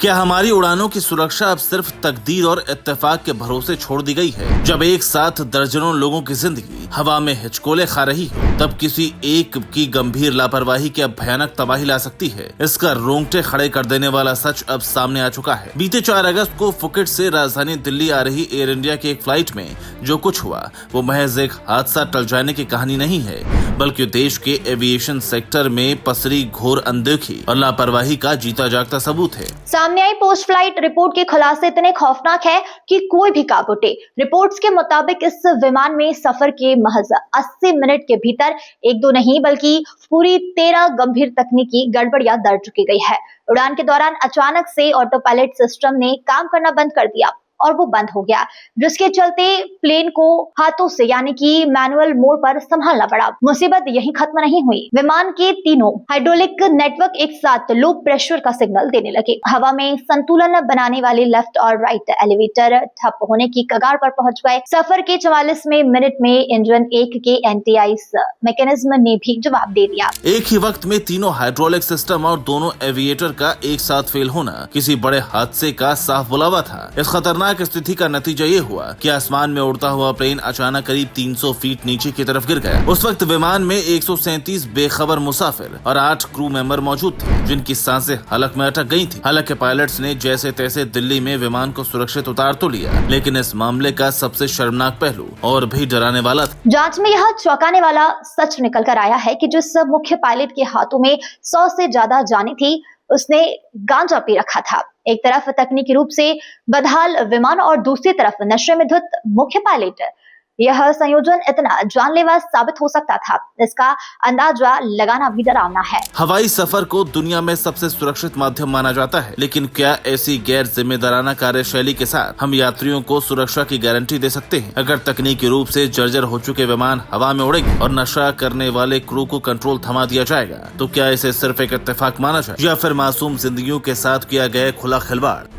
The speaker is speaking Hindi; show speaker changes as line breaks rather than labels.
क्या हमारी उड़ानों की सुरक्षा अब सिर्फ तकदीर और इत्तेफाक के भरोसे छोड़ दी गई है? जब एक साथ दर्जनों लोगों की जिंदगी हवा में हिचकोले खा रही हो, तब किसी एक की गंभीर लापरवाही क्या भयानक तबाही ला सकती है? इसका रोंगटे खड़े कर देने वाला सच अब सामने आ चुका है। बीते 4 अगस्त को फुकेट से राजधानी दिल्ली आ रही एयर इंडिया की एक फ्लाइट में जो कुछ हुआ वो महज एक हादसा टल जाने की कहानी नहीं है, बल्कि देश के एविएशन सेक्टर में पसरी घोर अनदेखी और लापरवाही का जीता जागता सबूत है।
सामने आई पोस्ट फ्लाइट रिपोर्ट के खुलासे इतने खौफनाक है कि कोई भी कांप उठे। रिपोर्ट्स के मुताबिक इस विमान में सफर के महज 80 मिनट के भीतर एक दो नहीं बल्कि पूरी 13 गंभीर तकनीकी गड़बड़ियां दर्ज की गई है। उड़ान के दौरान अचानक से ऑटो पायलट सिस्टम ने काम करना बंद कर दिया और वो बंद हो गया, जिसके चलते प्लेन को हाथों से यानी कि मैनुअल मोड पर संभालना पड़ा। मुसीबत यहीं खत्म नहीं हुई। विमान के तीनों हाइड्रोलिक नेटवर्क एक साथ लो प्रेशर का सिग्नल देने लगे। हवा में संतुलन बनाने वाले लेफ्ट और राइट एलिवेटर ठप होने की कगार पर पहुंच गए। सफर के 44वें मिनट में इंजन 1 के एंटी-आइस मैकेनिज्म ने भी जवाब दे दिया।
एक ही वक्त में तीनों हाइड्रोलिक सिस्टम और दोनों एविएटर का एक साथ फेल होना किसी बड़े हादसे का साफ बुलावा था। इस खतरनाक स्थिति का नतीजा ये हुआ कि आसमान में उड़ता हुआ प्लेन अचानक करीब 300 फीट नीचे की तरफ गिर गया। उस वक्त विमान में 137 बेखबर मुसाफिर और 8 क्रू मेंबर मौजूद थे, जिनकी सांसें हलक में अटक गई थी। हालांकि पायलट्स ने जैसे तैसे दिल्ली में विमान को सुरक्षित उतार तो लिया, लेकिन इस मामले का सबसे शर्मनाक पहलू और भी डराने वाला था।
जांच में यह चौंकाने वाला सच निकल कर आया है कि जिस मुख्य पायलट के हाथों में 100 से ज्यादा जानें थी, उसने गांजा पी रखा था। एक तरफ तकनीकी रूप से बदहाल विमान और दूसरी तरफ नशे में धुत मुख्य पायलट। यह संयोजन इतना जानलेवा साबित हो सकता था, इसका अंदाजा लगाना भी डरावना है।
हवाई सफर को दुनिया में सबसे सुरक्षित माध्यम माना जाता है, लेकिन क्या ऐसी गैर जिम्मेदाराना कार्यशैली के साथ हम यात्रियों को सुरक्षा की गारंटी दे सकते हैं? अगर तकनीकी रूप से जर्जर हो चुके विमान हवा में उड़ेंगे और नशा करने वाले क्रू को कंट्रोल थमा दिया जाएगा, तो क्या इसे सिर्फ एक इत्तेफाक माना जाए या फिर मासूम जिंदगियों के साथ किया गया खुला खिलवाड़?